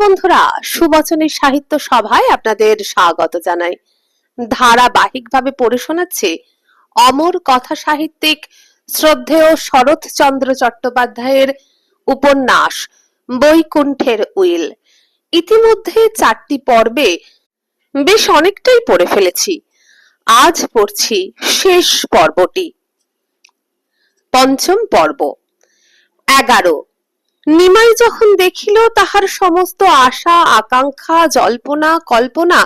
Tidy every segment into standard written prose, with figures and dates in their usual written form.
বন্ধুরা, সুবচনের সাহিত্য সভায় আপনাদের স্বাগত জানাই। ধারাবাহিকভাবে পড়ে শোনাচ্ছে অমর কথা সাহিত্যিক শ্রদ্ধেয় শরৎচন্দ্র চট্টোপাধ্যায়ের উপন্যাস বৈকুণ্ঠের উইল। ইতিমধ্যে 4টি পর্বে বেশ অনেকটাই পড়ে ফেলেছি। আজ পড়ছি শেষ পর্বটি, পঞ্চম পর্ব। 11। নিমাই যখন দেখিল তাহার সমস্ত আশা আকাঙ্ক্ষা জল্পনা কল্পনা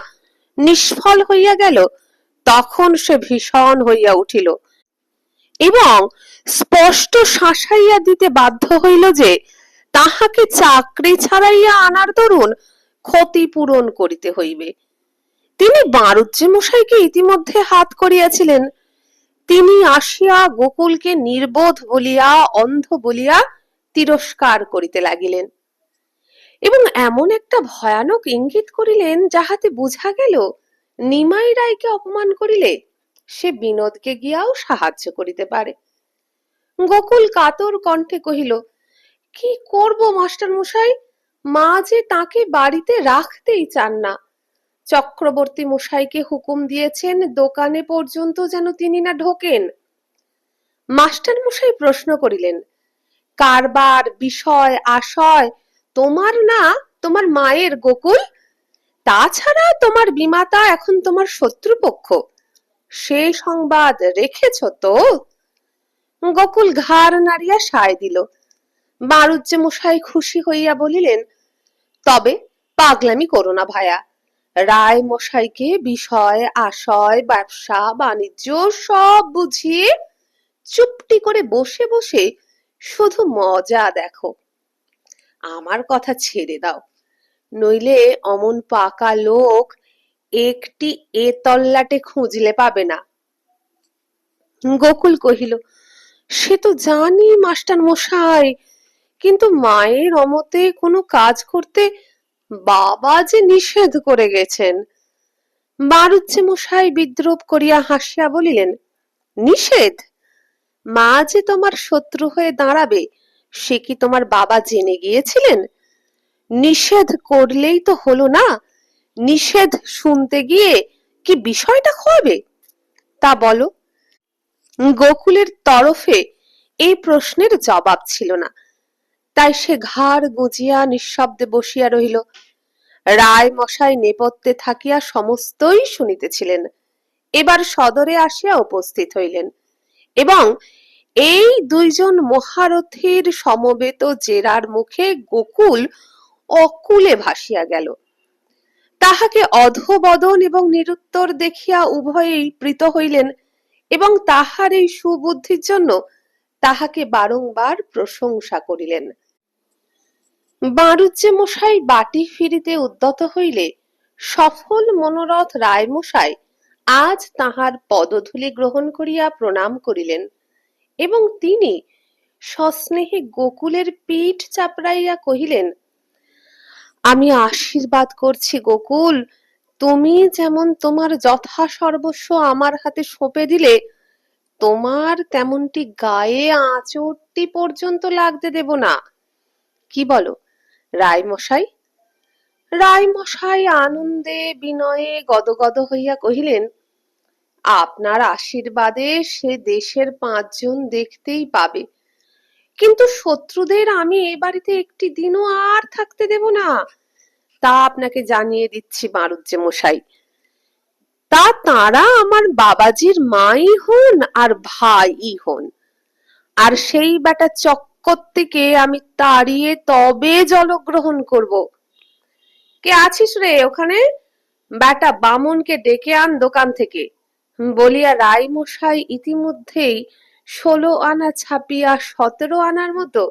নিষ্ফল হইয়া গেল, তখন সে ভীষণ হইয়া উঠিল এবং স্পষ্ট শাসাইয়া দিতে বাধ্য হইল যে তাহাকে চাকরি ছাড়াইয়া আনার দরুন ক্ষতিপূরণ করিতে হইবে। তিনি বাঁড়ুজ্যে মশাইকে ইতিমধ্যে হাত করিয়াছিলেন। তিনি আসিয়া গোকুলকে নির্বোধ বলিয়া অন্ধ বলিয়া তিরস্কার করিতে লাগিলেন এবং এমন একটা ভয়ানক ইঙ্গিত করিলেন যাহাতে বুঝা গেল নিমাই রায়কে অপমান করিলে সে বিনোদকে গিয়াও সাহায্য করিতে পারে। গোকুল কাতর কণ্ঠে কহিল, কি করব মাস্টার মশাই, মা যে তাকে বাড়িতে রাখতেই চান না। চক্রবর্তী মশাইকে হুকুম দিয়েছেন দোকানে পর্যন্ত যেন তিনি না ঢোকেন। মাস্টার মশাই প্রশ্ন করিলেন, কারবার বিষয় আশয় তোমার না তোমার মায়ের গোকুল? তাছাড়া তোমার বিমাতা এখন তোমার শত্রুপক্ষ, সে সংবাদ রেখেছ তো? গোকুল ঘাড় নাড়িয়া সায় দিল। বাঁড়ুজ্যে মশাই খুশি হইয়া বলিলেন, তবে পাগলামি করো না ভায়া। রায় মশাইকে বিষয় আশয় ব্যবসা বাণিজ্য সব বুঝিয়ে চুপটি করে বসে বসে শুধু মজা দেখো। আমার কথা ছেড়ে দাও, নইলে অমন পাকা লোক একটি এ তল্লাটে খুঁজলে পাবে না। গোকুল কহিল, সে তো জানি মাস্টার মশাই, কিন্তু মায়ের অমতে কোনো কাজ করতে বাবা যে নিষেধ করে গেছেন। বাঁড়ুজ্যে মশাই বিদ্রূপ করিয়া হাসিয়া বলিলেন, নিষেধ? মা যে তোমার শত্রু হয়ে দাঁড়াবে সে কি তোমার বাবা জেনে গিয়েছিলেন? নিষেধ করলেই তো হলো না, নিষেধ শুনতে গিয়ে কি বিষয়টা হবে তা বলো। গোকুলের তরফে এই প্রশ্নের জবাব ছিল না, তাই সে ঘাড় গুজিয়া নিঃশব্দে বসিয়া রহিল। রায় মশাই নেপথ্যে থাকিয়া সমস্তই শুনিতেছিলেন। এবার সদরে আসিয়া উপস্থিত হইলেন এবং এই দুইজন মহারথীর সমবেত জেরার মুখে গোকুল অকুলে ভাসিয়া গেল। তাহাকে অধোবদন এবং নিরুত্তর দেখিয়া উভয়েই প্রীত হইলেন এবং তাহার এই সুবুদ্ধির জন্য তাহাকে বারংবার প্রশংসা করিলেন। বাঁড়ুজ্যে মশাই বাটি ফিরিতে উদ্যত হইলে সফল মনোরথ রায় মশাই আজ তাহার পদধূলি গ্রহণ করিয়া প্রণাম করিলেন এবং তিনি সস্নেহে গোকুলের পিঠ চাপড়াইয়া কহিলেন, আমি আশীর্বাদ করছি গোকুল, তুমি যেমন তোমার যথা সর্বস্ব আমার হাতে সঁপে দিলে, তোমার তেমনটি গায়ে আঁচড়টি পর্যন্ত লাগতে দেব না। কি বলো রায় মশাই? রায় মশাই আনন্দে বিনয়ে গদগদ হইয়া কহিলেন, আপনার আশীর্বাদে সে দেশের 5 জন দেখতেই পাবে, কিন্তু শত্রুদের আমি এ বাড়িতে একটি দিনও আর থাকতে দেব না, তা আপনাকে জানিয়ে দিচ্ছি বাঁড়ুজ্যে মশাই। তা তারা আমার বাবাজির মাই হন আর ভাই হন, আর সেই বেটা চক্রবর্তীকে আমি তাড়িয়ে তবে জলগ্রহণ করব। কে আছিস রে ওখানে? বেটা বামুনকে ডেকে আন দোকান থেকে, বলিয়া রায় মশাই ইতিমধ্যেই 16 আনা ছাপিয়া 17 আনার মতো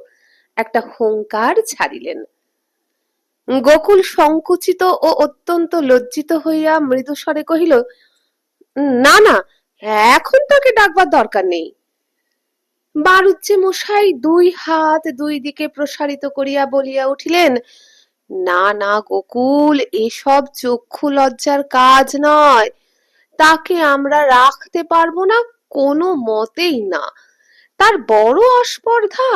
একটা হুঙ্কার ছাড়িলেন। গোকুল সংকুচিত ও অত্যন্ত লজ্জিত হইয়া মৃদুস্বরে কহিল, না না, এখন তাকে ডাকবার দরকার নেই। বাঁড়ুজ্যে মশাই 2 হাত 2 দিকে প্রসারিত করিয়া বলিয়া উঠিলেন, না না গোকুল, এসব চক্ষু লজ্জার কাজ নয়, তাকে আমরা রাখতে পারবো না কোনো মতেই না, তার বড় আস্পর্ধা,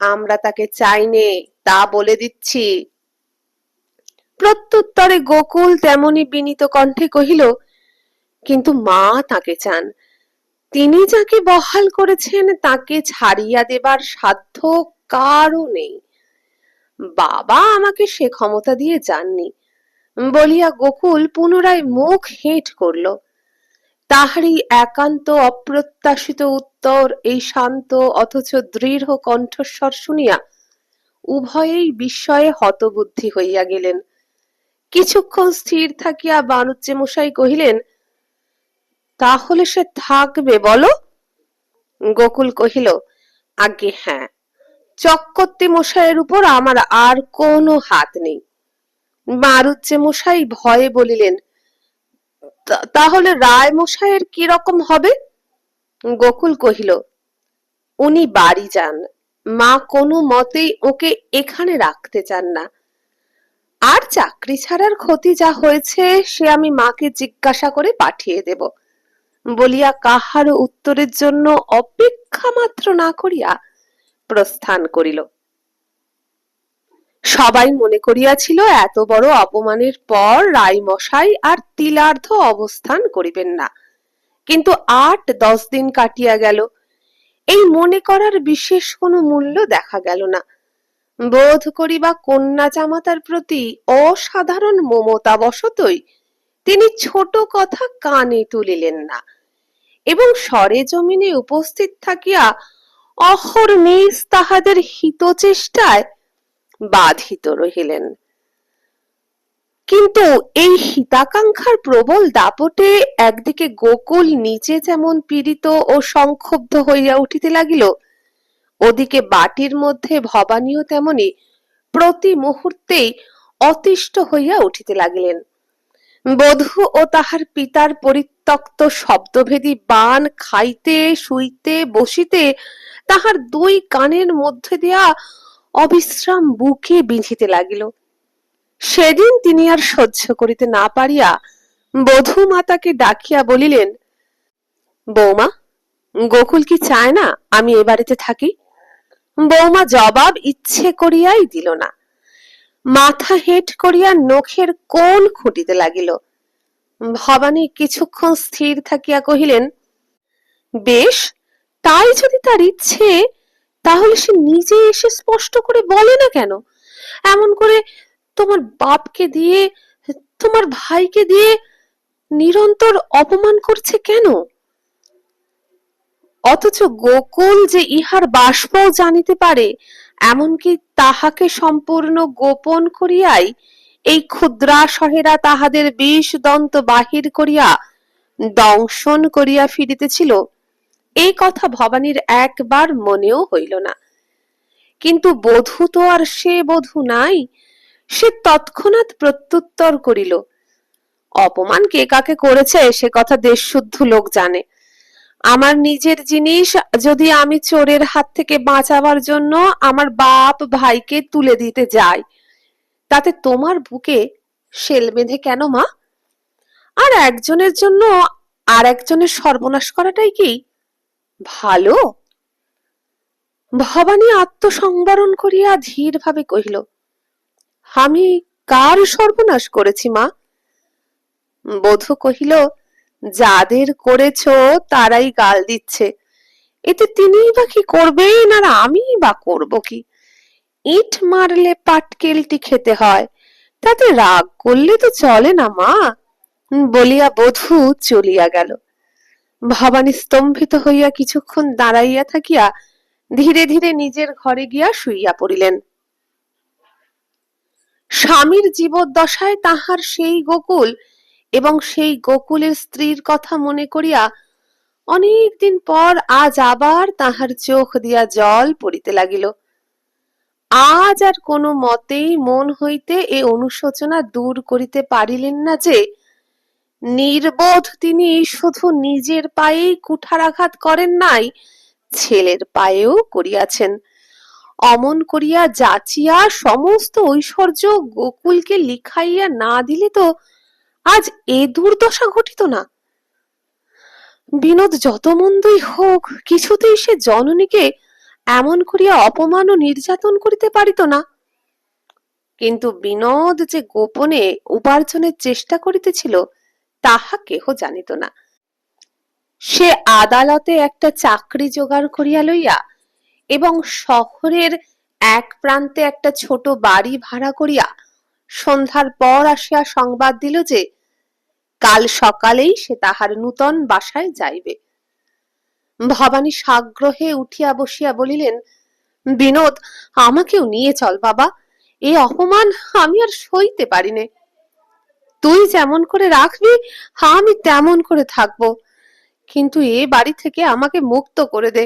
আমরা তাকে চাই নে, তা বলে দিচ্ছি। প্রত্যুত্তরে গোকুল তেমনি বিনীত কণ্ঠে কহিল, কিন্তু মা তাকে চান, তিনি যাকে বহাল করেছেন তাকে ছাড়িয়া দেবার সাধ্য কারও নেই। বাবা আমাকে সে ক্ষমতা দিয়ে যাননি, বলিয়া গোকুল পুনরায় মুখ হেঁট করল। তাহারই একান্ত অপ্রত্যাশিত উত্তর এই শান্ত অথচ দৃঢ় কণ্ঠস্বর শুনিয়া উভয়েই বিস্ময়ে হতবুদ্ধি হইয়া গেলেন। কিছুক্ষণ স্থির থাকিয়া বাণুজ্য মশাই কহিলেন, তাহলে সে থাকবে বলো? গোকুল কহিল, আজ্ঞে হ্যাঁ, চক্রবর্তী মশাইয়ের উপর আমার আর কোনো হাত নেই। বাণুজ্য মশাই ভয়ে বলিলেন, তাহলে রায় মশাইয়ের কি রকম হবে? গোকুল কহিল, উনি বাড়ি যান, মা কোনো মতেই ওকে এখানে রাখতে চান না। আর চাকরি ছাড়ার ক্ষতি যা হয়েছে সে আমি মাকে জিজ্ঞাসা করে পাঠিয়ে দেব, বলিয়া কাহার উত্তরের জন্য অপেক্ষা মাত্র না করিয়া প্রস্থান করিল। সবাই মনে করিয়াছিল এত বড় অপমানের পর রায়মশাই আর তিলার্ধ অবস্থান করিবেন না, কিন্তু 8-10 দিন কাটিয়া গেল, এই মনে করার বিশেষ কোনো মূল্য দেখা গেল না। বোধ করিবা কন্যা জামাতার প্রতি অসাধারণ মমতা বশতই তিনি ছোট কথা কানে তুলিলেন না এবং সরেজমিনে উপস্থিত থাকিয়া অহর্নিশ তাহাদের হিতচেষ্টায় বাধিত রহিলেন। কিন্তু এই হিতাকাঙ্ক্ষার প্রবল দাপটে একদিকে গোকুল নিজে যেমন পীড়িত ও সংক্ষুব্ধ হইয়া উঠিতে লাগিল, ওদিকে বাটির মধ্যে ভবানীও তেমনি প্রতি মুহূর্তেই অতিষ্ঠ হইয়া উঠিতে লাগিলেন। বধূ ও তাহার পিতার পরিত্যক্ত শব্দভেদী বাণ খাইতে শুইতে বসিতে তাহার 2 কানের মধ্যে দিয়া অবিশ্রাম বুকে বিঁধিতে লাগিল। সেদিন তিনি আর সহ্য করিতে না পারিয়া বধূ মাতাকে ডাকিয়া বলিলেন, বৌমা, গোকুল কি চায় না আমি এ বাড়িতে থাকি? বৌমা জবাব ইচ্ছে করিয়াই দিল না, মাথা হেঁট করিয়া নখের কোণ খুঁটিতে লাগিল। ভবানী কিছুক্ষণ স্থির থাকিয়া কহিলেন, বেশ, তাই যদি তার ইচ্ছে, তাহলে সে নিজে এসে স্পষ্ট করে বলে না কেন? এমন করে তোমার বাপকে দিয়ে, তোমার ভাইকে দিয়ে নিরন্তর অপমান করছে কেন? অথচ গোকুল যে ইহার বাষ্পও জানিতে পারে, এমনকি তাহাকে সম্পূর্ণ গোপন করিয়াই এই ক্ষুদ্রাশয়েরা তাহাদের 20 দন্ত বাহির করিয়া দংশন করিয়া ফিরিতেছিল, এই কথা ভবানীর একবার মনেও হইল না। কিন্তু বধূ তো আর সে বধূ নাই। সে তৎক্ষণাৎ প্রত্যুত্তর করিল, অপমান কে কাকে করেছে সে কথা দেশ শুদ্ধ লোক জানে। আমার নিজের জিনিস যদি আমি চোরের হাত থেকে বাঁচাবার জন্য আমার বাপ ভাইকে তুলে দিতে যাই, তাতে তোমার বুকে শেল বেঁধে কেন মা? আর একজনের জন্য আর একজনের সর্বনাশ করাটাই কি ভালো? ভবানী আত্মসংবরণ করিয়া ধীর ভাবে কহিল, আমি কার সর্বনাশ করেছি মা? বধূ কহিল, যাদের করেছ তারাই গাল দিচ্ছে, এতে তিনিই বা কি করবেন আর আমি বা করব কি? ইট মারলে পাটকেলটি খেতে হয়, তাতে রাগ করলে তো চলে না মা, বলিয়া বধূ চলিয়া গেল। ভবানী স্তম্ভিত হইয়া কিছুক্ষণ দাঁড়াইয়া থাকিয়া ধীরে ধীরে নিজের ঘরে গিয়া শুইয়া পড়িলেন। স্বামীর জীবদ্দশায় তাহার সেই গোকুল এবং সেই গোকুলের স্ত্রীর কথা মনে করিয়া অনেক দিন পর আজ আবার তাহার চোখ দিয়া জল পড়িতে লাগিল। আজ আর কোনো মতেই মন হইতে এ অনুশোচনা দূর করিতে পারিলেন না যে নির্বোধ তিনি শুধু নিজের পায়েই কুঠারাঘাত করেন নাই, ছেলের পায়েও করিয়াছেন। অমন করিয়া যাচিয়া সমস্ত ঐশ্বর্য গোকুলকে লিখাইয়া না দিলে তো আজ এ দুর্দশা ঘটিত না। বিনোদ যত মন্দই হোক, কিছুতেই সে জননীকে এমন করিয়া অপমান ও নির্যাতন করিতে পারিত না। কিন্তু বিনোদ যে গোপনে উপার্জনের চেষ্টা করিতেছিল তাহা কেহ জানিত না। সে আদালতে একটা চাকরি জোগাড় করিয়া লইয়া এবং শহরের এক প্রান্তে একটা ছোট বাড়ি ভাড়া করিয়া সন্ধ্যার পর আসিয়া সংবাদ দিল যে কাল সকালেই সে তাহার নূতন বাসায় যাইবে। ভবানী সাগ্রহে উঠিয়া বসিয়া বলিলেন, বিনোদ, আমাকেও নিয়ে চল বাবা, এ অপমান আমি আর সইতে পারিনে। তুই যেমন করে রাখবি আমি তেমন করে থাকবো, কিন্তু এ বাড়ি থেকে আমাকে মুক্ত করে দে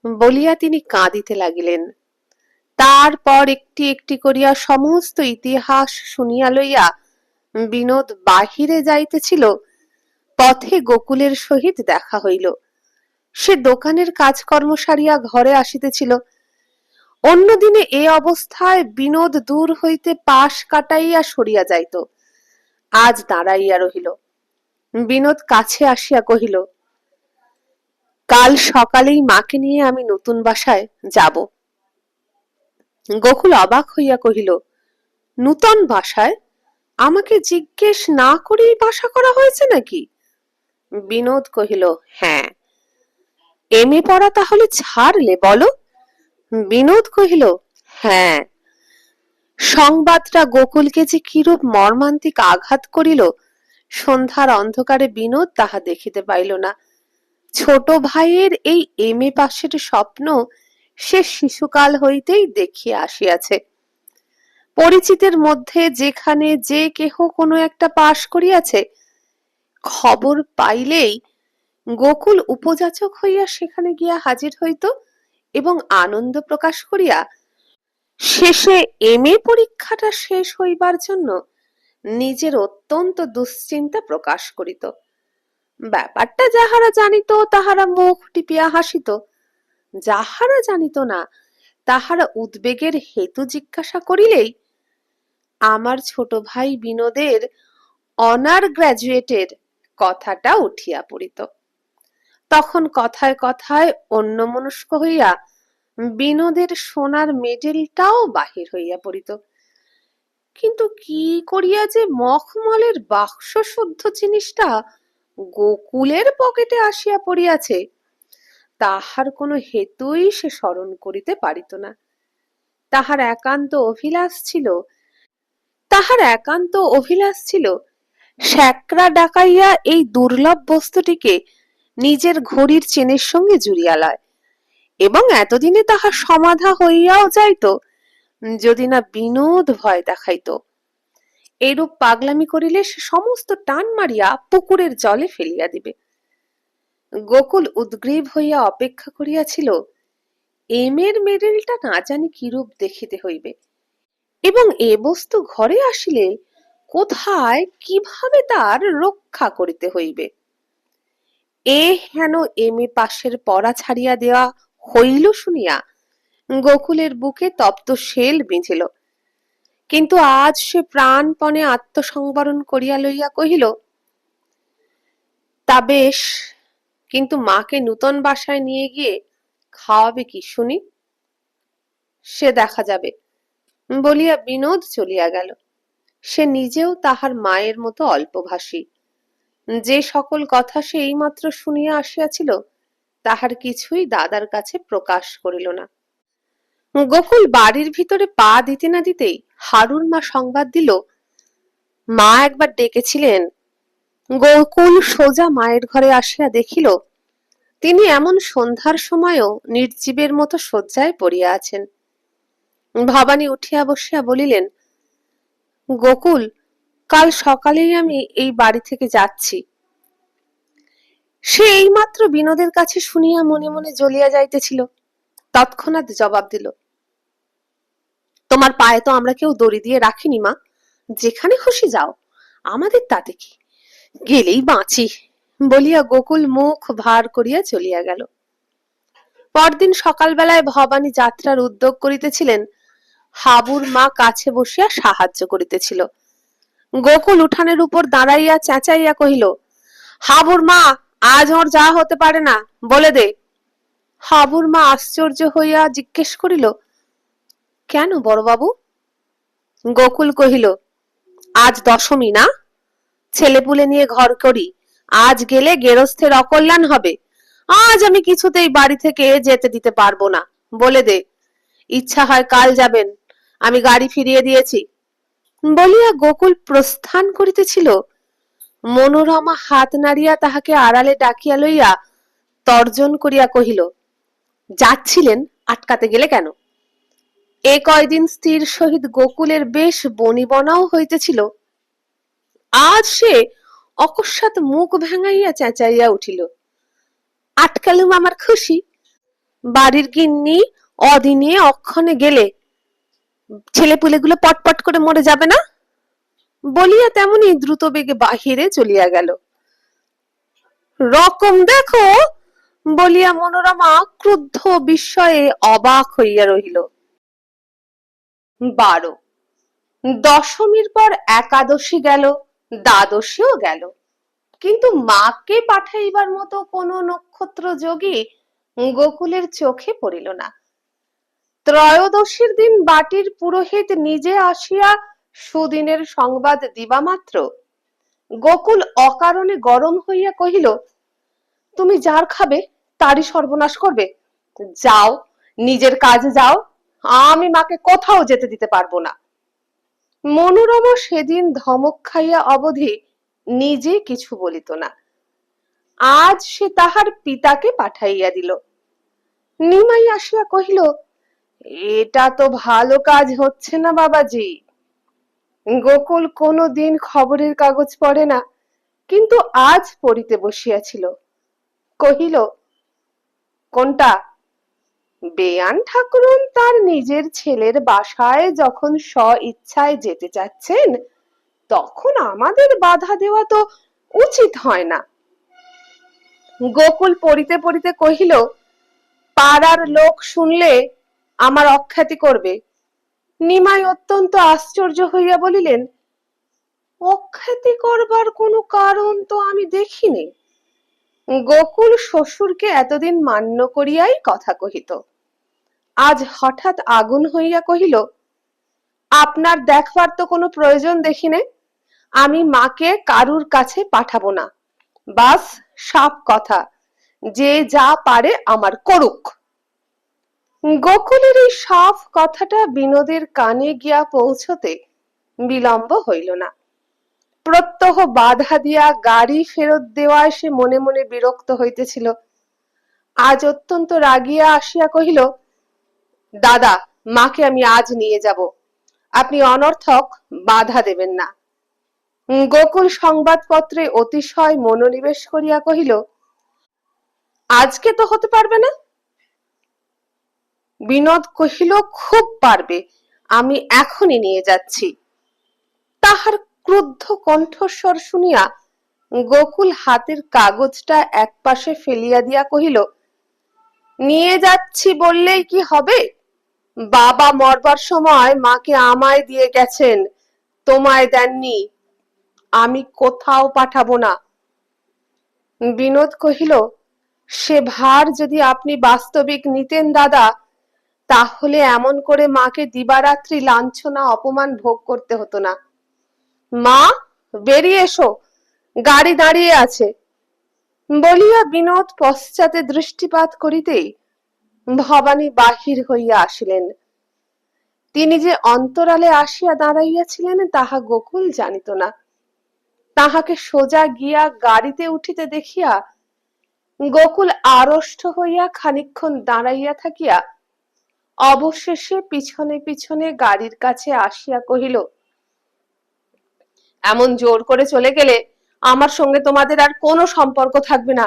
বলিয়া তিনি কাঁদিতে লাগিলেন। তারপর একটি একটি করিয়া সমস্ত ইতিহাস শুনিয়া লইয়া বিনোদ বাহিরে যাইতেছিল। পথে গোকুলের সহিত দেখা হইল। সে দোকানের কাজকর্ম সারিয়া ঘরে আসিতেছিল। অন্যদিনে এ অবস্থায় বিনোদ দূর হইতে পাশ কাটাইয়া সরিয়া যাইত, আজ দাঁড়াইয়া রহিল। বিনোদ কাছে আসিয়া কহিল, কাল সকালেই মাকে নিয়ে আমি নতুন বাসায় যাব। গোকুল অবাক হইয়া কহিল, নূতন বাসায়? আমাকে জিজ্ঞেস না করেই বাসা করা হয়েছে নাকি? বিনোদ কহিল, হ্যাঁ। এমএ পড়া তাহলে ছাড়লে বলো? বিনোদ কহিল, হ্যাঁ। সংবাদটা গোকুলকে যে কিরূপ মর্মান্তিক আঘাত করিল, সন্ধ্যার অন্ধকারে বিনোদ তাহা দেখিতে পাইল না। ছোট ভাইয়ের এই এমএ পাশের স্বপ্ন সে শিশুকাল হইতেই দেখিয়া আসিয়াছে। পরিচিতের মধ্যে যেখানে যে কেহ কোনো একটা পাশ করিয়াছে, খবর পাইলেই গোকুল উপযাচক হইয়া সেখানে গিয়া হাজির হইত এবং আনন্দ প্রকাশ করিয়া শেষে এমএ পরীক্ষাটা শেষ হইবার জন্য নিজের অত্যন্ত দুশ্চিন্তা প্রকাশ করিত। ব্যাপারটা যাহারা জানিত তাহারা মুখ টিপিয়া হাসিত, যাহারা জানিত না তাহারা উদ্বেগের হেতু জিজ্ঞাসা করিলেই আমার ছোট ভাই বিনোদের অনার গ্র্যাজুয়েটের কথাটা উঠিয়া পড়িত। তখন কথায় কথায় অন্যমনস্ক হইয়া বিনোদের সোনার মেডেলটাও বাহির হইয়া পড়িত। কিন্তু কি করিয়া যে মখমলের বাক্স শুদ্ধ জিনিসটা গোকুলের পকেটে আসিয়া পড়িয়াছে তাহার কোনো হেতুই সে স্মরণ করিতে পারিত না। তাহার একান্ত অভিলাষ ছিল স্যাকরা ডাকাইয়া এই দুর্লভ বস্তুটিকে নিজের ঘড়ির চেনের সঙ্গে জুড়িয়া লয়, এবং এতদিনে তাহা সমাধা হইয়াও যাইত যদি না বিনোদ ভয় দেখাইত। এইরূপ পাগলামি করিলে সে সমস্ত টান মারিয়া পুকুরের জলে ফেলিয়া দিবে। গোকুল উদ্গ্রীব হইয়া অপেক্ষা করিয়াছিল এমের মেডেলটা না জানি কিরূপ দেখিতে হইবে, এবং এ বস্তু ঘরে আসিলে কোথায় কিভাবে তার রক্ষা করিতে হইবে। এ হেন এমএ পাশের পড়া ছাড়িয়া দেওয়া হইল শুনিয়া গোকুলের বুকে তপ্ত শেল বিঁধিল। কিন্তু আজ সে প্রাণপণে আত্মসংবরণ করিয়া লইয়া কহিল, তা বেশ, কিন্তু মাকে নূতন বাসায় নিয়ে গিয়ে খাওয়াবে কি শুনি? সে দেখা যাবে বলিয়া বিনোদ চলিয়া গেল। সে নিজেও তাহার মায়ের মতো অল্পভাষী। যে সকল কথা সে এইমাত্র শুনিয়া আসিয়াছিল তাহার কিছুই দাদার কাছে প্রকাশ করিল না। গোকুল বাড়ির ভিতরে পা দিতে না দিতেই হারুর মা সংবাদ দিল, মা একবার ডেকেছিলেন। গোকুল সোজা মায়ের ঘরে আসিয়া দেখিল তিনি এমন সন্ধ্যার সময়ও নির্জীবের মতো শয্যায় পড়িয়া আছেন। ভবানী উঠিয়া বসিয়া বলিলেন, গোকুল, কাল সকালেই আমি এই বাড়ি থেকে যাচ্ছি। সে এইমাত্র বিনোদের কাছে শুনিয়া মনে মনে জ্বলিয়া যাইতেছিল, তৎক্ষণাৎ জবাব দিল, তোমার পায়ে তো আমরা কেউ দড়ি দিয়ে রাখিনি মা, যেখানে খুশি যাও, আমাদের তাতে কি, গেলেই বাঁচি বলিয়া গোকুল মুখ ভার করিয়া চলিয়া গেল। পরদিন সকালবেলায় ভবানী যাত্রার উদ্যোগ করিতেছিলেন, হাবুর মা কাছে বসিয়া সাহায্য করিতেছিল। গোকুল উঠানের উপর দাঁড়াইয়া চেঁচাইয়া কহিল, হাবুর মা, আজ ওর যা হতে পারে না, বলে দে। হাবুর মা আশ্চর্য হইয়া জিজ্ঞেস করিল, কেন বড়বাবু? গোকুল কহিল, আজ দশমী না, ছেলেপুলে নিয়ে ঘর করি, আজ গেলে গেরস্থের অকল্যাণ হবে। আজ আমি কিছুতেই বাড়ি থেকে যেতে দিতে পারবো না, বলে দে। ইচ্ছা হয় কাল যাবেন, আমি গাড়ি ফিরিয়ে দিয়েছি। বলিয়া গোকুল প্রস্থান করিতেছিল, মনোরমা হাত নাড়িয়া তাহাকে আড়ালে ডাকিয়া লইয়া তর্জন করিয়া কহিল, যাচ্ছিলেন, আটকাতে গেলে কেন? এ কয়দিন স্ত্রীর সহিত গোকুলের বেশ বনিবনাও হইতেছিল, আজ সে অকস্মাৎ মুখ ভেঙাইয়া চেঁচাইয়া উঠিল, আটকালুম আমার খুশি, বাড়ির গিন্নি অদিনে অক্ষণে গেলে ছেলেপুলেগুলো পটপট করে মরে যাবে না? বলিয়া তেমনি দ্রুত বেগে বাহিরে চলিয়া গেল। রকম দেখো, বলিয়া মনোরমা ক্রুদ্ধ বিস্ময়ে অবাক হইয়া রহিল। 12 দশমীর পর একাদশী গেল, দ্বাদশীও গেল, কিন্তু মাকে পাঠাইবার মতো কোনো নক্ষত্র যোগী গোকুলের চোখে পড়িল না। ত্রয়োদশীর দিন বাটির পুরোহিত নিজে আসিয়া সুদিনের সংবাদ দিবা মাত্র গোকুল অকারণে গরম হইয়া কহিল, তুমি যার খাবে তারই সর্বনাশ করবে, যাও, নিজের কাজে যাও, আমি মাকে কোথাও যেতে দিতে পারবো না। মনোরমা সেদিন ধমক খাইয়া অবধি নিজে কিছু বলিত না। আজ সে তাহার পিতাকে পাঠাইয়া দিল। নিমাই আসিয়া কহিল, এটা তো ভালো কাজ হচ্ছে না বাবাজি। গোকুল কোনো দিন খবরের কাগজ পড়ে না, কিন্তু আজ পড়িতে বসিয়াছিল। কহিল, কোনটা? বেয়ান ঠাকুরন তার নিজের ছেলের বাসায় যখন স্ব ইচ্ছায় যেতে চাচ্ছেন, তখন আমাদের বাধা দেওয়া তো উচিত হয় না। গোকুল পড়িতে পড়িতে কহিল, পাড়ার লোক শুনলে আমার অখ্যাতি করবে। নিমাই অত্যন্ত আশ্চর্য হইয়া বলিলেন, অখ্যাতি করবার কোনো কারণ তো আমি দেখিনি। গোকুল শ্বশুরকে এতদিন মান্য করিয়াই কথা কহিত, আজ হঠাৎ আগুন হইয়া কহিল, আপনার দেখবার তো কোনো প্রয়োজন দেখি নে, আমি মাকে কারুর কাছে পাঠাবো না, বাস সাফ কথা, যে যা পারে আমার করুক। গোকুলের এই সাফ কথাটা বিনোদের কানে গিয়া পৌঁছতে বিলম্ব হইল না। প্রত্যহ বাধা দিয়া গাড়ি ফেরত দেওয়ায় সে মনে মনে বিরক্ত হইতেছিল। আজ অত্যন্ত রাগিয়া আসিয়া কহিল, দাদা, মাকে আমি আজ নিয়ে যাব, আপনি অনর্থক বাধা দেবেন না। গোকুল সংবাদপত্রে অতিশয় মনোনিবেশ করিয়া কহিল, আজকে তো হতে পারবে না। বিনোদ কহিল, খুব পারবে, আমি এখনই নিয়ে যাচ্ছি। তাহার ক্রুদ্ধ কণ্ঠস্বর শুনিয়া গোকুল হাতের কাগজটা একপাশে ফেলিয়া দিয়া কহিল, নিয়ে যাচ্ছি বললেই কি হবে? বাবা মরবার সময় মাকে আমায় দিয়ে গেছেন, তোমায় দেননি, আমি কোথাও পাঠাবো না। বিনোদ কহিল, সে ভার যদি আপনি বাস্তবিক নিতেন দাদা, তাহলে এমন করে মাকে দিবারাত্রি লাঞ্ছনা অপমান ভোগ করতে হতো না। মা, বেরিয়ে এসো, গাড়ি দাঁড়িয়ে আছে। বলিয়া বিনোদ পশ্চাতে দৃষ্টিপাত করিতেই ভবানী বাহির হইয়া আসিলেন। তিনি যে অন্তরালে আসিয়া দাঁড়াইয়াছিলেন তাহা গোকুল জানিত না। তাহাকে সোজা গিয়া গাড়িতে উঠিতে দেখিয়া গোকুল আড়ষ্ট হইয়া খানিকক্ষণ দাঁড়াইয়া থাকিয়া অবশেষে পিছনে পিছনে গাড়ির কাছে আসিয়া কহিল, এমন জোর করে চলে গেলে আমার সঙ্গে তোমাদের আর কোনো সম্পর্ক থাকবে না,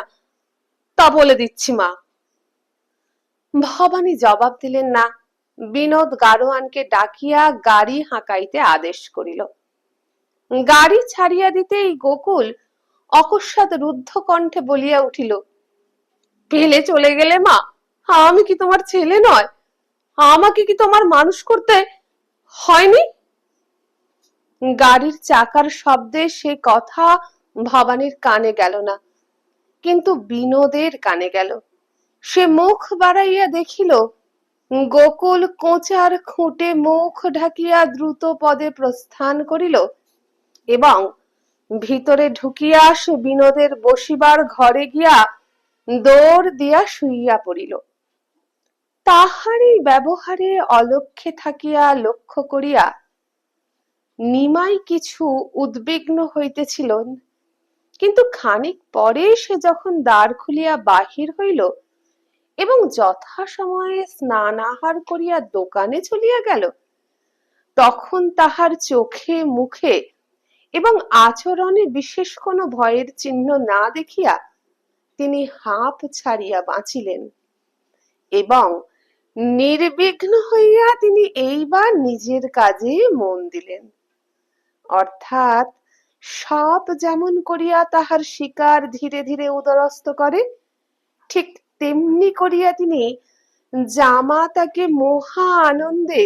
তা বলে দিচ্ছি মা। ভবানী জবাব দিলেন না। বিনোদ গাড়োয়ানকে ডাকিয়া গাড়ি হাঁকাইতে আদেশ করিল। গাড়ি ছাড়িয়া দিতেই গোকুল অকস্মাৎ রুদ্ধ কণ্ঠে বলিয়া উঠিল, ফেলে চলে গেলে মা? আমি কি তোমার ছেলে নয়? আমাকে কি তোমার মানুষ করতে হয়নি? গাড়ির চাকার শব্দে সে কথা ভবানীর কানে গেল না, কিন্তু বিনোদের কানে গেল। সে মুখ বাড়াইয়া দেখিল গোকুল কোঁচার খুঁটে মুখ ঢাকিয়া দ্রুত পদে প্রস্থান করিল এবং ভিতরে ঢুকিয়া সে বিনোদের বসিবার ঘরে গিয়া দৌড় দিয়া শুইয়া পড়িল। তাহারই ব্যবহারে অলক্ষ্যে থাকিয়া লক্ষ্য করিয়া নিমাই কিছু উদ্বিগ্ন হইতেছিলেন, কিন্তু খানিক পরে সে যখন দ্বার খুলিয়া বাহির হইল এবং যথাসময়ে স্নান আহার করিয়া দোকানে চলিয়া গেল, তখন তাহার চোখে মুখে এবং আচরণে বিশেষ কোনো ভয়ের চিহ্ন না দেখিয়া তিনি হাঁপ ছাড়িয়া বাঁচিলেন এবং নির্বিঘ্ন হইয়া তিনি এইবার নিজের কাজে মন দিলেন। অর্থাৎ সব যেমন করিয়া তাহার শিকার ধীরে ধীরে উদরস্থ করে, ঠিক তেমনি করিয়া তিনি জামাতাকে মহা আনন্দে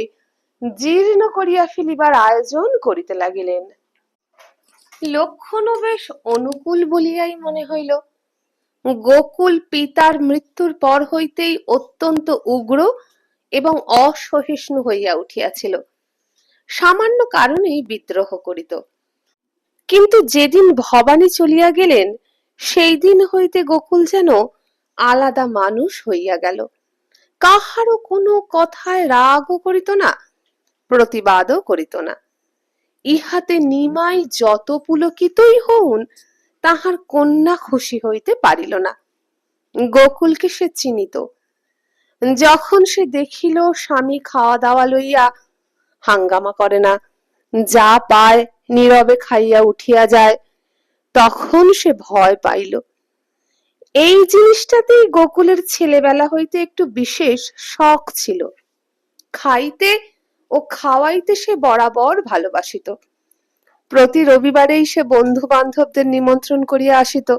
জীর্ণ করিয়া ফেলিবার আয়োজন করিতে লাগিলেন। লক্ষণও বেশ অনুকূল বলিয়াই মনে হইল। গোকুল পিতার মৃত্যুর পর হইতেই অত্যন্ত উগ্র এবং অসহিষ্ণু হইয়া উঠিয়াছিল, সামান্য কারণেই বিদ্রোহ করিত। কিন্তু যেদিন ভবানী চলিয়া গেলেন সেই দিন হইতে গোকুল যেন আলাদা মানুষ হইয়া গেল। কাহারও কোনো কথায় রাগও করিত না, প্রতিবাদও করিত না। ইহাতে নিমাই যত পুলকিতই হউন, তাহার কন্যা খুশি হইতে পারিল না। গোকুলকে সে চিনিত। যখন সে দেখিল স্বামী খাওয়া দাওয়া লইয়া হাঙ্গামা করে না, যা পায় নীরবে খাইয়া উঠিয়া যায়, তখন সে ভয় পাইল। এই জিনিসটাতেই গোকুলের ছেলেবেলা হইতে একটু বিশেষ শখ ছিল। খাইতে ও খাওয়াইতে সে বরাবর ভালোবাসিত। প্রতি রবিবারেই সে বন্ধু বান্ধবদের নিমন্ত্রণ করিয়া আসিত।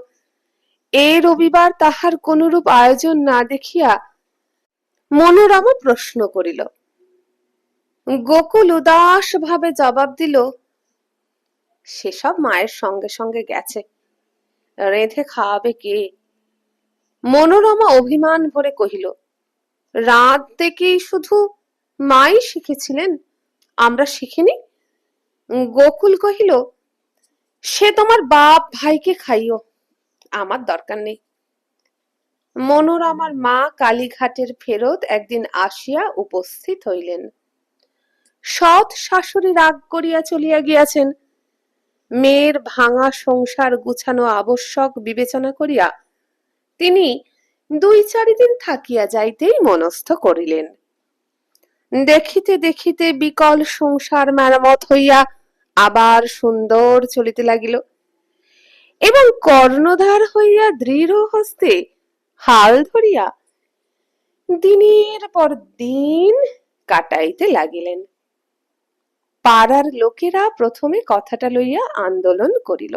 এ রবিবার তাহার কোনরূপ আয়োজন না দেখিয়া মনোরমা প্রশ্ন করিল। গোকুল উদাস ভাবে জবাব দিল, সেসব মায়ের সঙ্গে সঙ্গে গেছে, রেঁধে খাওয়াবে কে? মনোরমা অভিমান ভরে কহিল, রাঁধতে কি শুধু মাই শিখেছিলেন, আমরা শিখিনি? গোকুল কহিল, সে তোমার বাপ ভাইকে খাইও, আমার দরকার নেই। মনোরমার মা কালীঘাটের ফেরত একদিন আসিয়া উপস্থিত হইলেন। সৎ শাশুড়ি রাগ করিয়া চলিয়া গিয়াছেন। মেয়ের ভাঙা সংসার গুছানো আবশ্যক বিবেচনা করিয়া তিনি 2-4 দিন থাকিয়া যাইতেই মনস্থ করিলেন। দেখিতে দেখিতে বিকল সংসার মেরামত হইয়া আবার সুন্দর চলিতে লাগিল এবং কর্ণধার হইয়া দৃঢ় হস্তে হাল ধরিয়া দিনের পর দিন কাটাইতে লাগিলেন। পাড়ার লোকেরা প্রথমে কথাটা লইয়া আন্দোলন করিল,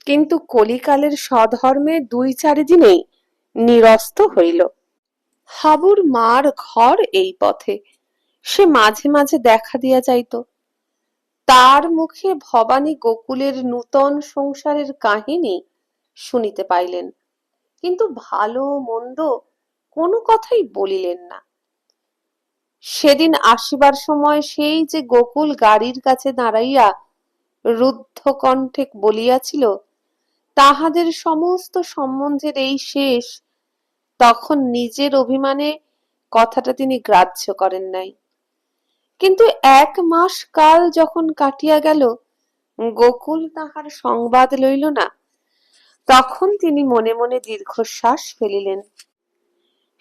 কিন্তু কলিকালের স্বধর্মে 2-4 দিনেই নিরস্ত হইল। হাবুর মার ঘর এই পথে, সে মাঝে মাঝে দেখা দিয়া যাইত। তার মুখে ভবানী গোকুলের নূতন সংসারের কাহিনী শুনিতে পাইলেন, কিন্তু ভালো মন্দ কোনো কথাই বলিলেন না। সেদিন আসিবার সময় সেই যে গোকুল গাড়ির কাছে দাঁড়াইয়া রুদ্ধ কণ্ঠে বলিয়াছিল তাহাদের সমস্ত সম্বন্ধের এই শেষ, তখন নিজের অভিমানে কথাটা তিনি গ্রাহ্য করেন নাই। কিন্তু 1 মাস কাল যখন কাটিয়া গেল, গোকুল তাহার সংবাদ লইল না, তখন তিনি মনে মনে দীর্ঘশ্বাস ফেলিলেন।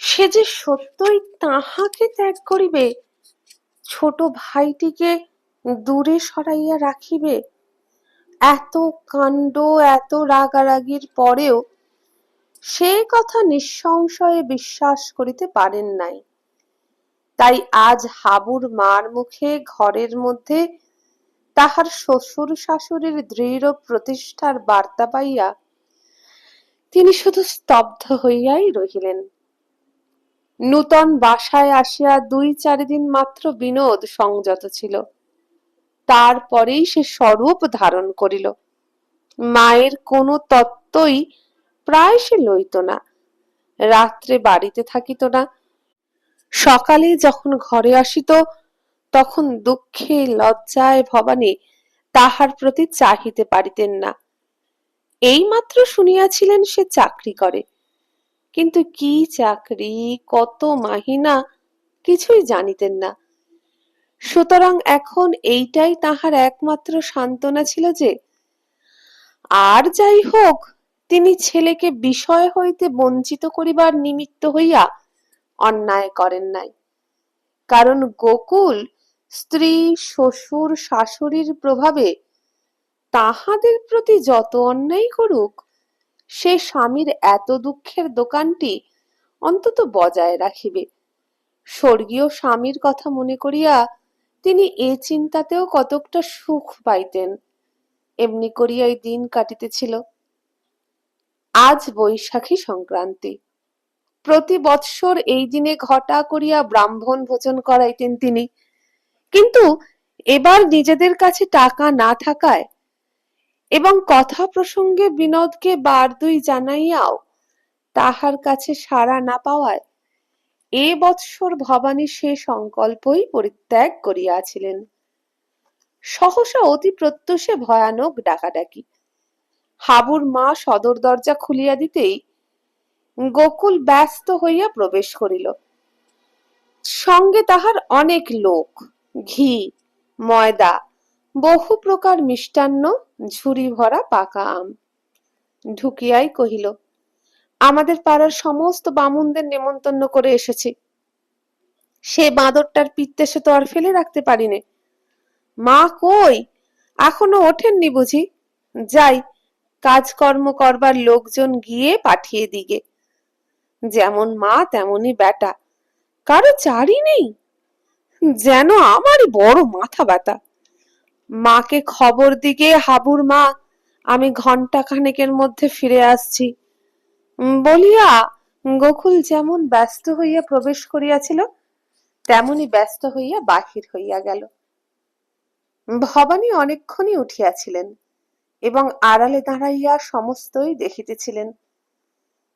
সে যে সত্যই তাহাকে ত্যাগ করিবে, ছোট ভাইটিকে দূরে সরাইয়া রাখিবে, এত কাণ্ড এত রাগারাগির পরেও সে কথা নিঃসংশয়ে বিশ্বাস করিতে পারেন নাই। তাই আজ হাবুর মার মুখে ঘরের মধ্যে তাহার শ্বশুর শাশুড়ির দৃঢ় প্রতিষ্ঠার বার্তা পাইয়া তিনি শুধু স্তব্ধ হইয়াই রহিলেন। নূতন বাসায় আসিয়া 2-4 দিন মাত্র বিনোদ সংযত ছিল, তারপরেই সে স্বরূপ ধারণ করিল। মায়ের কোনো তত্ত্বই প্রায় সে লইত না, রাত্রে বাড়িতে থাকিত না, সকালে যখন ঘরে আসিত তখন দুঃখে লজ্জায় ভবানী তাহার প্রতি চাহিতে পারিতেন না। এইমাত্র শুনিয়াছিলেন সে চাকরি করে, কিন্তু কি চাকরি, কত মাহিনা, কিছুই জানিতেন না। সুতরাং এখন এইটাই তাহার একমাত্র সান্ত্বনা ছিল যে আর যাই হোক তিনি ছেলেকে বিষয় হইতে বঞ্চিত করিবার নিমিত্ত হইয়া অন্যায় করেন নাই। কারণ গোকুল স্ত্রী, শ্বশুর, শাশুড়ির প্রভাবে তাহাদের প্রতি যত অন্যায় করুক, সে স্বামীর এত দুঃখের দোকানটি অন্তত বজায় রাখিবে। স্বর্গীয় স্বামীর কথা মনে করিয়া তিনি এ চিন্তাতেও কতকটা সুখ পাইতেন। এমনি করিয়াই দিন কাটিতেছিল। আজ বৈশাখী সংক্রান্তি। প্রতি বৎসর এই দিনে ঘটা করিয়া ব্রাহ্মণ ভোজন করাইতেন তিনি, কিন্তু এবার নিজেদের কাছে টাকা না থাকায় এবং কথা প্রসঙ্গে বিনোদকে বার দুই জানাইয়াও তাহার কাছে সাড়া না পাওয়ায় এ বৎসর ভবানী সে সংকল্পই পরিত্যাগ করিয়াছিলেন। সহসা অতি প্রত্যুষে ভয়ানক ডাকাডাকি। হাবুর মা সদর দরজা খুলিয়া দিতেই গোকুল ব্যস্ত হইয়া প্রবেশ করিল। সঙ্গে তাহার অনেক লোক, ঘি, ময়দা, বহু প্রকার মিষ্টান্ন, ঝুড়ি ভরা পাকা আম। ঢুকিয়াই কহিল, আমাদের পাড়ার সমস্ত বামুনদের নেমন্তন্ন করে এসেছি। সে বাঁদরটার পিত্তেসে তো আর ফেলে রাখতে পারিনে। মা কই, এখনো ওঠেননি বুঝি? যাই, কাজকর্ম করবার লোকজন গিয়ে পাঠিয়ে দিগে। যেমন মা তেমনি বেটা, কারো চারি নেই। যেন আমারই বড় মাথা ব্যথা। মাকে খবর দিগে হাবুর মা, আমি ঘন্টা খানেকের মধ্যে ফিরে আসছি বলিয়া গোকুল যেমন ব্যস্ত হইয়া প্রবেশ করিয়াছিল তেমনি ব্যস্ত হইয়া বাহির হইয়া গেল। ভবানী অনেকক্ষণই উঠিয়াছিলেন এবং আড়ালে দাঁড়াইয়া সমস্তই দেখিতেছিলেন।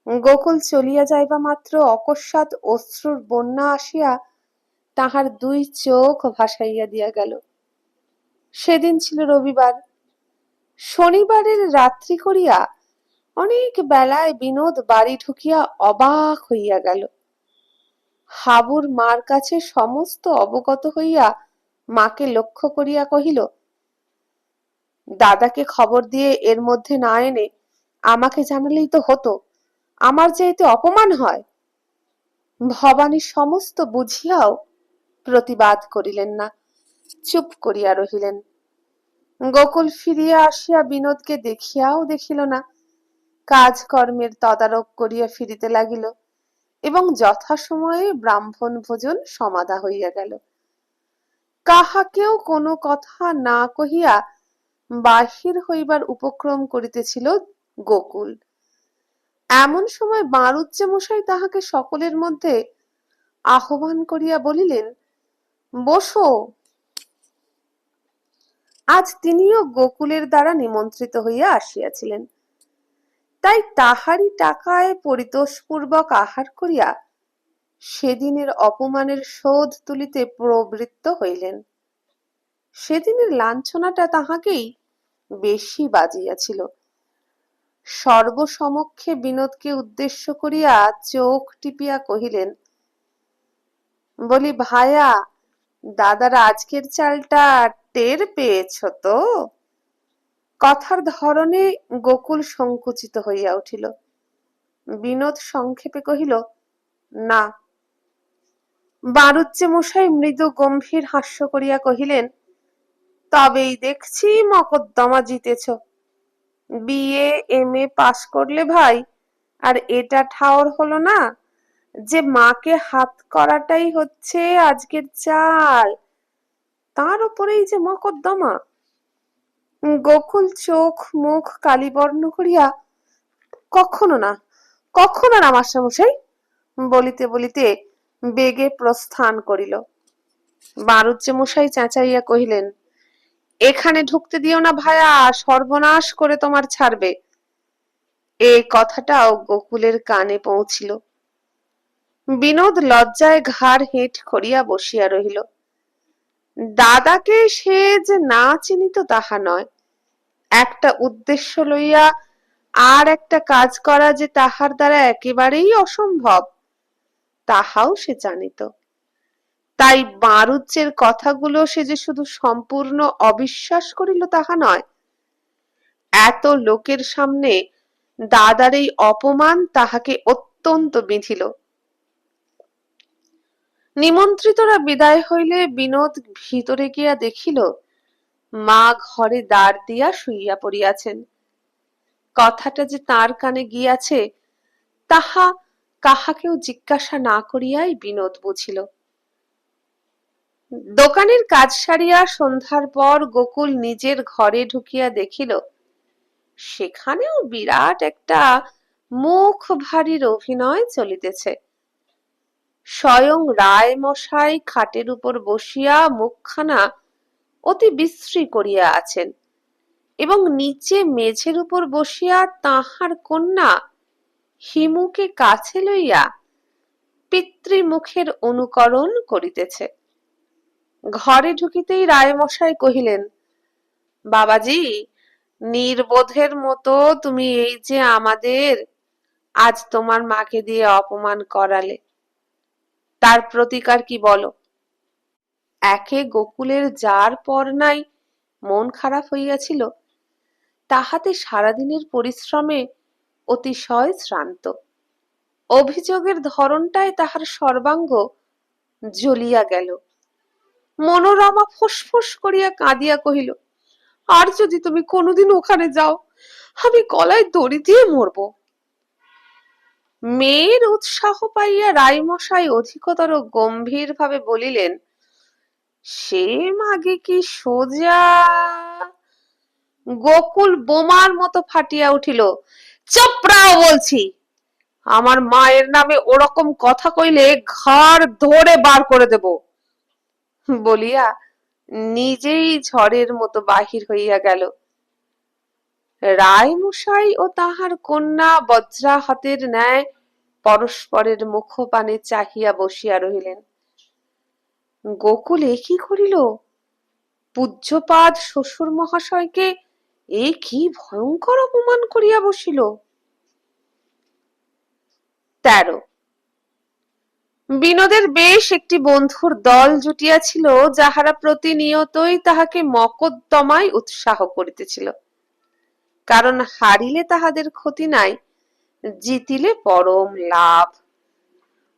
গোকুল চলিয়া যাইবা মাত্র অকস্মাৎ অশ্রুর বন্যা আসিয়া তাহার দুই চোখ ভাসাইয়া দিয়া গেল। সেদিন ছিল রবিবার। শনিবারের রাত্রি করিয়া অনেক বেলায় বিনোদ বাড়ি ঢুকিয়া অবাক হইয়া গেল। হাবুর মার কাছে সমস্ত অবগত হইয়া মাকে লক্ষ্য করিয়া কহিল, দাদাকে খবর দিয়ে এর মধ্যে না এনে আমাকে জানালেই তো হতো, আমার যে এতে অপমান হয়। ভবানী সমস্ত বুঝিয়াও প্রতিবাদ করিলেন না, চুপ করিয়া রহিলেন। গোকুল ফিরিয়া আসিয়া বিনোদকে দেখিয়াও দেখিল না, কাজকর্মের তদারক করিয়া ফিরিতে লাগিল এবং যথাসময়ে ব্রাহ্মণ ভোজন সমাধা হইয়া গেল। কাহাকেও কোনো কথা না কহিয়া বাহির হইবার উপক্রম করিতেছিল গোকুল। এমন সময় বাঁড়ুজ্জে মশাই তাহাকে সকলের মধ্যে আহ্বান করিয়া বলিলেন, বসো। আজ তিনিও গোকুলের দ্বারা নিমন্ত্রিত হইয়া আসিয়াছিলেন, তাই তাহারই টাকায় পরিতোষপূর্বক আহার করিয়া সেদিনের অপমানের শোধ তুলিতে প্রবৃত্ত হইলেন। সেদিনের লাঞ্ছনাটা তাহাকেই বেশি বাজিয়াছিল। সর্বসমক্ষে বিনোদকে উদ্দেশ্য করিয়া চোখ টিপিয়া কহিলেন, বলি ভায়া, দাদার আজকের চালটা টের পেয়েছ তো? কথার ধরনে গোকুল সংকুচিত হইয়া উঠিল। বিনোদ সংক্ষেপে কহিল, না। বাঁড়ুজ্জে মশাই মৃদু গম্ভীর হাস্য করিয়া কহিলেন, তবেই দেখছি মকদ্দমা জিতেছ। বিএ এমএ পাশ করলে ভাই, আর এটা ঠাওর হলো না যে মাকে হাত করাটাই হচ্ছে আজকের চাল, তার উপরেই যে মকদ্দমা। গোকুল চোখ মুখ কালিবর্ণ করিয়া, কখনো না, কখনো না মাস্টারমশাই বলিতে বলিতে বেগে প্রস্থান করিল। বাঁড়ুজ্জে মশাই চেঁচাইয়া কহিলেন, এখানে ঢুকতে দিও না ভায়া, সর্বনাশ করে তোমার ছাড়বে। এই কথাটাও গোকুলের কানে পৌঁছিল। বিনোদ লজ্জায় ঘাড় হেঁট করিয়া বসিয়া রহিল। দাদাকে সে যে না চিনিত তাহা নয়, একটা উদ্দেশ্য লইয়া আর একটা কাজ করা যে তাহার দ্বারা একেবারেই অসম্ভব তাহাও সে জানিত। তাই মারুচ্যের কথাগুলো সে যে শুধু সম্পূর্ণ অবিশ্বাস করিল তাহা নয়, এত লোকের সামনে দাদার এই অপমান তাহাকে অত্যন্ত বিঁধিল। নিমন্ত্রিতরা বিদায় হইলে বিনোদ ভিতরে গিয়া দেখিল মা ঘরে দ্বার দিয়া শুইয়া পড়িয়াছেন। কথাটা যে তার কানে গিয়াছে তাহা কাহাকেও জিজ্ঞাসা না করিয়াই বিনোদ বুঝিল। দোকানের কাজ সারিয়া সন্ধ্যার পর গোকুল নিজের ঘরে ঢুকিয়া দেখিল সেখানেও বিরাট একটা মুখ ভারীর অভিনয় চলিতেছে। স্বয়ং রায় মশাই খাটের উপর বসিয়া মুখখানা অতি বিশ্রী করিয়া আছেন এবং নিচে মেঝের উপর বসিয়া তাহার কন্যা হিমুকে কাছে লইয়া পিতৃমুখের অনুকরণ করিতেছে। ঘরে ঢুকিতেই রায়মশাই কহিলেন, বাবাজি, নির্বোধের মতো তুমি এই যে আমাদের আজ তোমার মাকে দিয়ে অপমান করালে, তার প্রতিকার কি বলো? একে গোকুলের যার পর নাই মন খারাপ হইয়াছিল, তাহাতে সারাদিনের পরিশ্রমে অতিশয় শ্রান্ত। অভিযোগের ধরনটায় তাহার সর্বাঙ্গ জ্বলিয়া গেল। মনোরমা ফোঁস করিয়া কাঁদিয়া কহিল, আর যদি তুমি কোনোদিন ওখানে যাও, আমি গলায় দড়ি দিয়ে মরব। মেয়ের উৎসাহ পাইয়া রায়মশাই অধিকতর গম্ভীর ভাবে বলিলেন, সে মাগে কি সোজা? গোকুল বোমার মতো ফাটিয়া উঠিল, চোপড়াও বলছি, আমার মায়ের নামে ওরকম কথা কইলে ঘাড় ধরে বার করে দেব বলিয়া নিজেই ঝড়ের মতো বাহির হইয়া গেল। রায়মশাই ও তাহার কন্যা বজ্রাহতের ন্যায় পরস্পরের মুখপানে চাহিয়া বসিয়া রহিলেন। গোকুল এ কি করিল? পূজ্যপাদ শ্বশুর মহাশয়কে এ কি ভয়ঙ্কর অপমান করিয়া বসিল। 13 বিনোদের বেশ একটি বন্ধুর দল জুটিয়াছিল, যাহারা প্রতিনিয়তই তাহাকে মকদ্দমায় উৎসাহ করিতেছিল। কারণ হারিলে তাহাদের ক্ষতি নাই, জিতিলে পরম লাভ।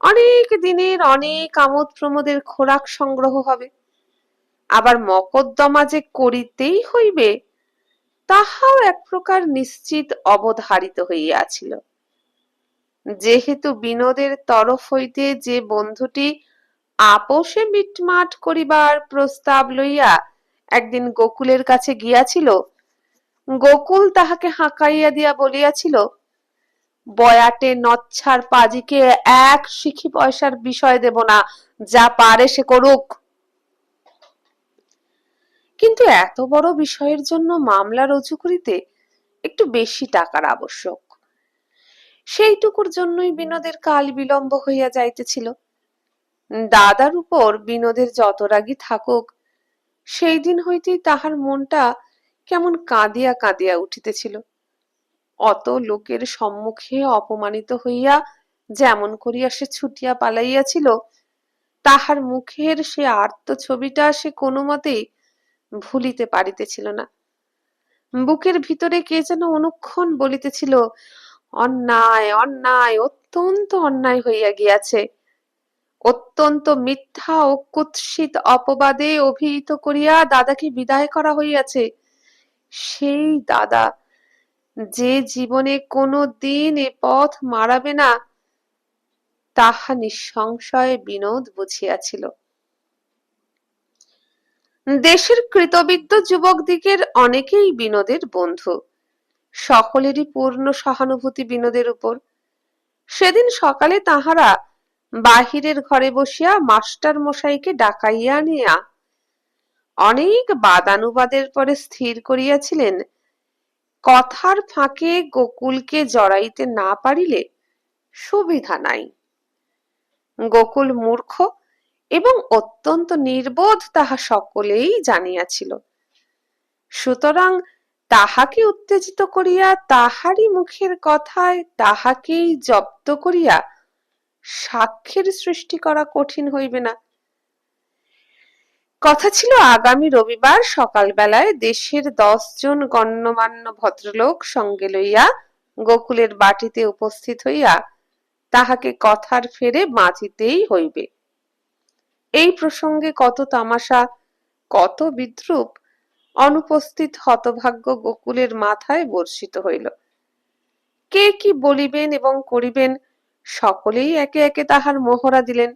অনেক দিনের অনেক আমোদ প্রমোদের খোরাক সংগ্রহ হবে। আবার মকদ্দমা যে করিতেই হইবে তাহাও এক প্রকার নিশ্চিত অবধারিত হইয়াছিল। যেহেতু বিনোদের তরফ হইতে যে বন্ধুটি আপোষে মিটমাট করিবার প্রস্তাব লইয়া একদিন গোকুলের কাছে গিয়াছিল, গোকুল তাহাকে হাঁকাইয়া দিয়া বলিয়াছিল, বয়াটে নচ্ছার পাজিকে এক শিখি পয়সার বিষয় দেব না, যা পারে সে করুক। কিন্তু এত বড় বিষয়ের জন্য মামলা রুজু করিতে একটু বেশি টাকার আবশ্যক। সেইটুকুর জন্যই বিনোদের কাল বিলম্ব হইয়া যাইতেছিল। দাদার উপর বিনোদের যত রাগই থাকুক, সেই দিন হইতেই তাহার মনটা কেমন কাঁদিয়া কাঁদিয়া উঠিতেছিল। অত লোকের সম্মুখে অপমানিত হইয়া যেমন করিয়া সে ছুটিয়া পালাইয়াছিল, তাহার মুখের সে আর্ত ছবিটা সে কোনো মতেই ভুলিতে পারিতেছিল না। বুকের ভিতরে কে যেন অনুক্ষণ বলিতেছিল, অন্যায় অন্যায়, অত্যন্ত অন্যায় হইয়া গিয়াছে। অত্যন্ত মিথ্যা ও কুৎসিত অপবাদে অভিহিত করিয়া দাদাকে বিদায় করা হইয়াছে। সেই দাদা যে জীবনে কোনো দিন এ পথ মাড়াবে না, তাহা নিঃসংশয়ে বিনোদ বুঝিয়াছিল। দেশের কৃতবিদ্য যুবকদিগের অনেকেই বিনোদের বন্ধু। সকলেরই পূর্ণ সহানুভূতি বিনোদের উপর। সেদিন সকালে তাহারা বাহিরের ঘরে বসিয়া মাস্টার মশাইকে ডাকাইয়া আনিয়া অনেক বাদানুবাদের পরে স্থির করিয়াছিলেন, কথার ফাঁকে গোকুলকে জড়াইতে না পারিলে সুবিধা নাই। গোকুল মূর্খ এবং অত্যন্ত নির্বোধ তাহা সকলেই জানিয়াছিল। সুতরাং তাহাকে উত্তেজিত করিয়া তাহারই মুখের কথায় তাহাকেই জব্দ করিয়া সাক্ষীর সৃষ্টি করা কঠিন হইবে না। কথা ছিল আগামী রবিবার সকালবেলায় দেশের 10 জন গণ্যমান্য ভদ্রলোক সঙ্গে লইয়া গোকুলের বাটিতে উপস্থিত হইয়া তাহাকে কথার ফেরে বাঁধিতেই হইবে। এই প্রসঙ্গে কত তামাশা, কত বিদ্রূপ অনুপস্থিত হতভাগ্য গোকুলের মাথায় বর্ষিত হইল। কে কি বলিবেন এবং করিবেন সকলেই একে একে তাহার মোহরা দিলেন।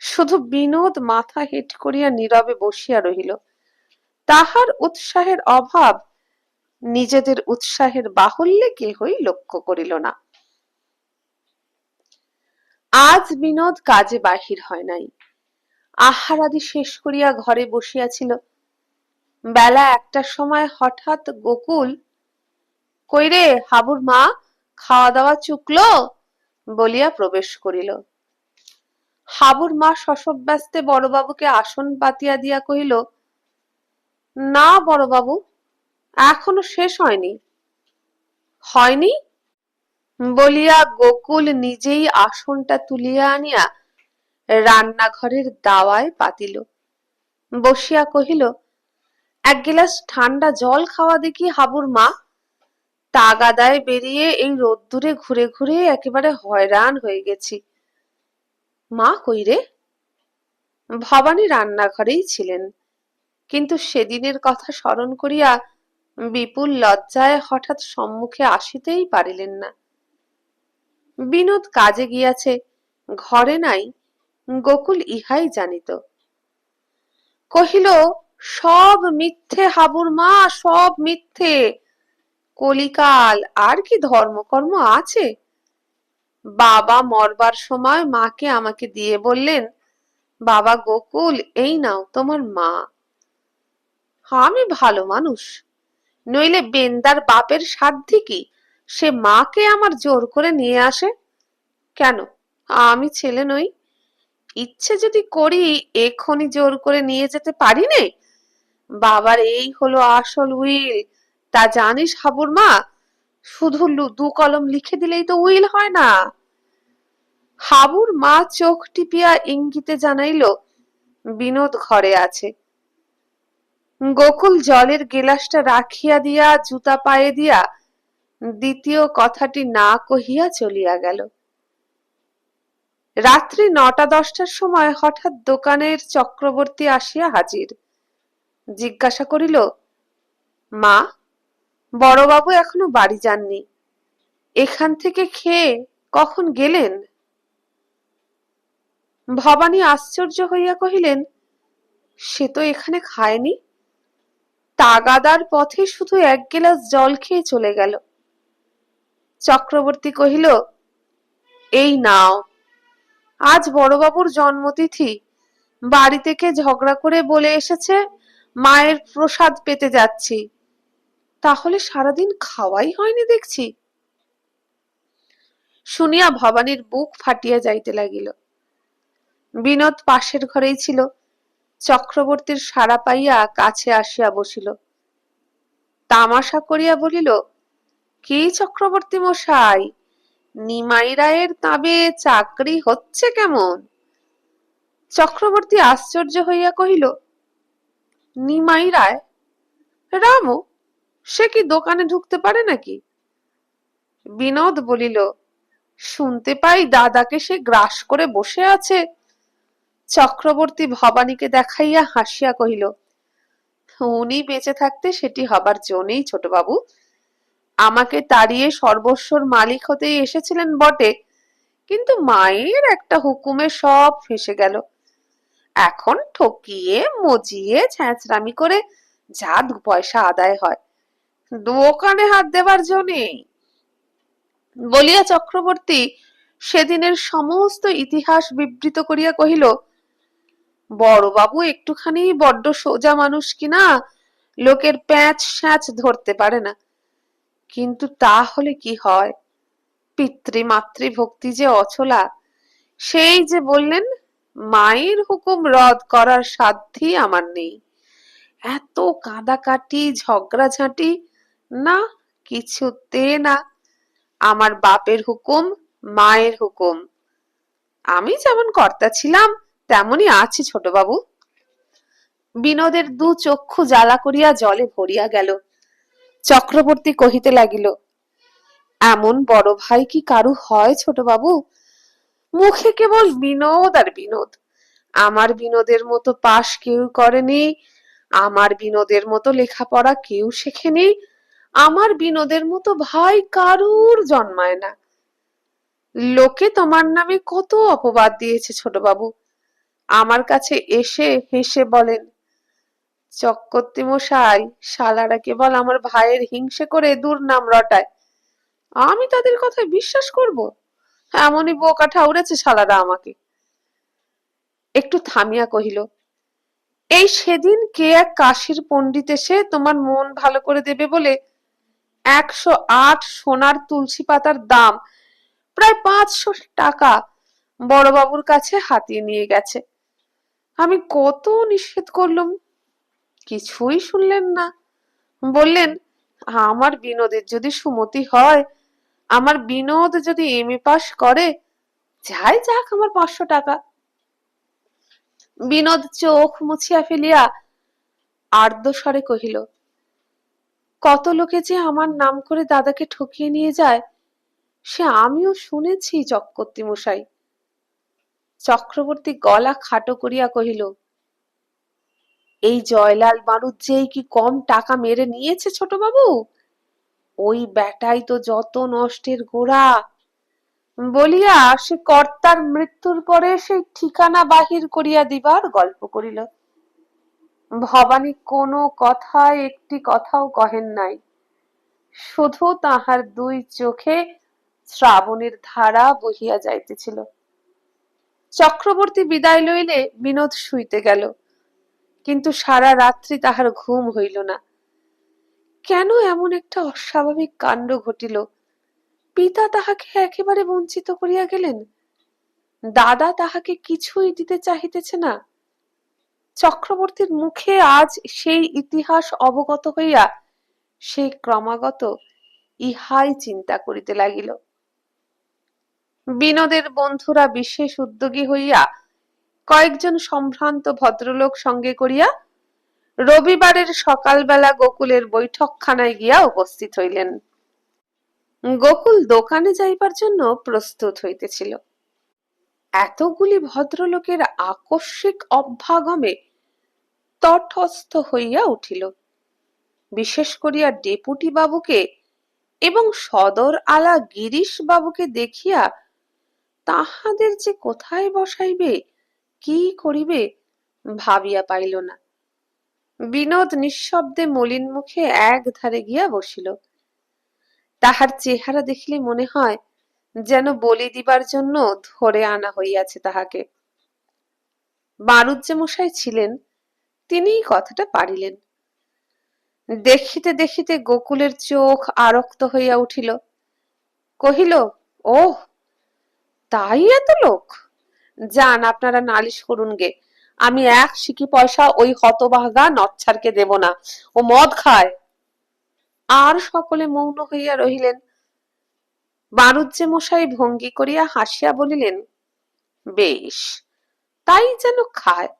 শুধু বিনোদ মাথা হেঁট করিয়া নীরবে বসিয়া রহিল। তাহার উৎসাহের অভাব নিজেদের উৎসাহের বাহুল্যে কেহই লক্ষ্য করিল না। আজ বিনোদ কাজে বাহির হয় নাই। আহার আদি শেষ করিয়া ঘরে বসিয়াছিল। বেলা 1টার সময় হঠাৎ গোকুল, কইরে হাবুর মা, খাওয়া দাওয়া চুকলো বলিয়া প্রবেশ করিল। হাবুর মা শশব্যস্তে বড়বাবুকে আসন পাতিয়া দিয়া কহিল, না বড়বাবু, এখনো শেষ হয়নি। হয়নি বলিয়া গোকুল নিজেই আসনটা তুলিয়া আনিয়া রান্নাঘরের দাওয়ায় পাতিল। বসিয়া কহিল, 1 গিলাস ঠান্ডা জল খাওয়া দেখি হাবুর মা। তাগাদায় বেরিয়ে এই রোদ্দুরে ঘুরে ঘুরে একেবারে হয়রান হয়ে গেছি। মা কইরে? ভবানী রান্নাঘরেই ছিলেন, কিন্তু সেদিনের কথা স্মরণ করিয়া বিপুল লজ্জায় হঠাৎ সম্মুখে আসিতেই পারিলেন না। বিনোদ কাজে গিয়াছে, ঘরে নাই, গোকুল ইহাই জানিত। কহিল, সব মিথ্যে হাবুর মা, সব মিথ্যে। কলিকাল, আর কি ধর্মকর্ম আছে? বাবা মরবার সময় মাকে আমাকে দিয়ে বললেন, বাবা গোকুল, এই নাও তোমার মা। আমি ভালো মানুষ, নইলে বেন্দার বাপের সাধ্যি কি সে মাকে আমার জোর করে নিয়ে আসে? কেন, আমি ছেলে নই? ইচ্ছে যদি করি এখনই জোর করে নিয়ে যেতে পারি নে? বাবার এই হলো আসল উইল, তা জানিস হাবুর মা? শুধু 2 কলম লিখে দিলেই তো উইল হয় না। হাবুর মা চোখ টিপিয়া ইঙ্গিতে জানাইল, বিনোদ ঘরে আছে। গোকুল জলের গিলাসটা রাখিয়া দিয়া জুতা পায়ে দিয়া দ্বিতীয় কথাটি না কহিয়া চলিয়া গেল। রাত্রি 9টা-10টার সময় হঠাৎ দোকানের চক্রবর্তী আসিয়া হাজির। জিজ্ঞাসা করিল, মা, বড়বাবু এখনো বাড়ি যাননি, এখান থেকে খেয়ে কখন গেলেন? ভবানী আশ্চর্য হইয়া কহিলেন, সে তো এখানে খায়নি, তাগাদার পথে শুধু 1 গিলাস জল খেয়ে চলে গেল। চক্রবর্তী কহিল, এই নাও, আজ বড়বাবুর জন্মতিথি, বাড়ি থেকে ঝগড়া করে বলে এসেছে মায়ের প্রসাদ পেতে যাচ্ছি। তাহলে সারাদিন খাওয়াই হয়নি দেখছি। শুনিয়া ভবানীর বুক ফাটিয়া যাইতে লাগিল। বিনোদ পাশের ঘরেই ছিল। চক্রবর্তীর সাড়া পাইয়া কাছে আসিয়া বসিল। তামাশা করিয়া বলিল, কি চক্রবর্তী মশাই, নিমাই রায়ের তাবে চাকরি হচ্ছে কেমন? চক্রবর্তী আশ্চর্য হইয়া কহিল, নিমাই রায়? রামু, সে কি দোকানে ঢুকতে পারে নাকি? বিনোদ বলিল, শুনতে পাই দাদাকে সে গ্রাস করে বসে আছে। চক্রবর্তী ভবানীকে দেখাইয়া হাসিয়া কহিল, উনি বেঁচে থাকতে সেটি হবার জো নেই ছোটবাবু। আমাকে তাড়িয়ে সর্বস্বর মালিক হতেই এসেছিলেন বটে, কিন্তু মায়ের একটা হুকুমে সব ফেঁসে গেল। এখন ঠকিয়ে মজিয়ে ছ্যাঁচড়ামি করে যা 2 পয়সা আদায় হয়, দোকানে হাত দেবার জো নেই। বলিয়া চক্রবর্তী সেদিনের সমস্ত ইতিহাস বিবৃত করিয়া কহিল, বড়বাবু একটুখানি বড্ড সোজা মানুষ কিনা, লোকের প্যাঁচ স্যাঁচ ধরতে পারে না। কিন্তু তা হলে কি হয়, পিতৃমাতৃ ভক্তি যে অচলা, সেই যে বললেন, মায়ের হুকুম রদ করার সাধ্যই আমার নেই। এত কাঁদাকাটি ঝগড়াঝাঁটি, না, কিছুতে না। আমার বাপের হুকুম, মায়ের হুকুম। আমি যেমন কর্তা ছিলাম তেমনই আছি ছোটবাবু। বিনোদের দু চক্ষু জ্বালা করিয়া জলে ভরিয়া গেল। চক্রবর্তী কহিতে লাগিল, এমন বড় ভাই কি কারু হয় ছোটবাবু? মুখে কেবল বিনোদ আর বিনোদ। আমার বিনোদের মতো পাশ কেউ করেনি, আমার বিনোদের মতো লেখাপড়া কেউ শেখেনি, আমার বিনোদের মতো ভাই কারুর জন্মায় না। লোকে তোমার নামে কত অপবাদ দিয়েছে ছোটবাবু। আমার কাছে এসে হেসে বলেন, চক্রবর্তী মশাই, শালারা কেবল আমার ভাইয়ের হিংসে করে দুর্নাম রটায়। আমি তাদের কথায় বিশ্বাস করব? এমনই বোকা ঠাউরেছে শালারা আমাকে। একটু থামিয়া কহিল, এই সেদিন কে এক কাশীর পণ্ডিত এসে তোমার মন ভালো করে দেবে বলে 108 সোনার তুলসী পাতার দাম প্রায় 500 টাকা বড়বাবুর কাছে হাতিয়ে নিয়ে গেছে। আমি কত নিষেধ করলুম, কিছুই শুনলেন না। বললেন, আমার বিনোদের যদি সুমতি হয়, আমার বিনোদ যদি এমএ পাস করে, যাই যাক আমার 500 টাকা। বিনোদ চোখ মুছিয়া ফেলিয়া আর্দ্রস্বরে কহিল, কত লোকে যে আমার নাম করে দাদাকে ঠকিয়ে নিয়ে যায়, সে আমিও শুনেছি চক্রবর্তী মশাই। চক্রবর্তী গলা খাটো করিয়া কহিল, এই জয়লাল বাড়ুজ্যেই কি কম টাকা মেরে নিয়েছে ছোটবাবু? ওই বেটাই তো যত নষ্টের গোড়া। বলিয়া সে কর্তার মৃত্যুর পরে সেই ঠিকানা বাহির করিয়া দিবার গল্প করিল। ভবানী কোনো কথায় একটি কথাও কহেন নাই, শুধু তাহার দুই চোখে শ্রাবণের ধারা বহিয়া যাইতেছিল। চক্রবর্তী বিদায় লইলে বিনোদ শুইতে গেল, কিন্তু সারা রাত্রি তাহার ঘুম হইল না। কেন এমন একটা অস্বাভাবিক কাণ্ড ঘটিল? পিতা তাহাকে একেবারে বঞ্চিত করিয়া গেলেন, দাদা তাহাকে কিছুই দিতে চাহিতেছে না। চক্রবর্তীর মুখে আজ সেই ইতিহাস অবগত হইয়া সে ক্রমাগত ইহাই চিন্তা করিতে লাগিল। বিনোদের বন্ধুরা বিশেষ উদ্যোগী হইয়া কয়েকজন সম্ভ্রান্ত ভদ্রলোক সঙ্গে করিয়া রবিবারের সকালবেলা গোকুলের বৈঠকখানায় গিয়া উপস্থিত হইলেন। গোকুল দোকানে যাইবার জন্য প্রস্তুত হইতেছিল। এতগুলি ভদ্রলোকের আকস্মিক অভ্যাগমে তটস্থ হইয়া উঠিল। বিশেষ করিয়া ডেপুটি বাবুকে এবং সদর আলা গিরিশ বাবুকে দেখিয়া তাহাদের যে কোথায় বসাইবে, কি করিবে ভাবিয়া পাইল না। বিনোদ নিঃশব্দে মলিন মুখে এক ধারে গিয়া বসিল। তাহার চেহারা দেখিলে মনে হয় যেন বলি দিবার জন্য ধরে আনা হইয়াছে তাহাকে। বাড়ুজ্যে মশাই ছিলেন, তিনিই কথাটা পারিলেন। দেখিতে দেখিতে গোকুলের চোখ আরক্ত হইয়া উঠিল। কহিল, ওহ, তাই এত লোক? যান, আপনারা নালিশ করুন গে, আমি এক সিকি পয়সা ওই হতভাগা নচ্ছারকে দেব না, ও মদ খায়। আর সকলে মৌন হইয়া রহিলেন। বাড়ুজ্যে মশাই ভঙ্গি করিয়া হাসিয়া বলিলেন, বেশ, তাই যেন খায়,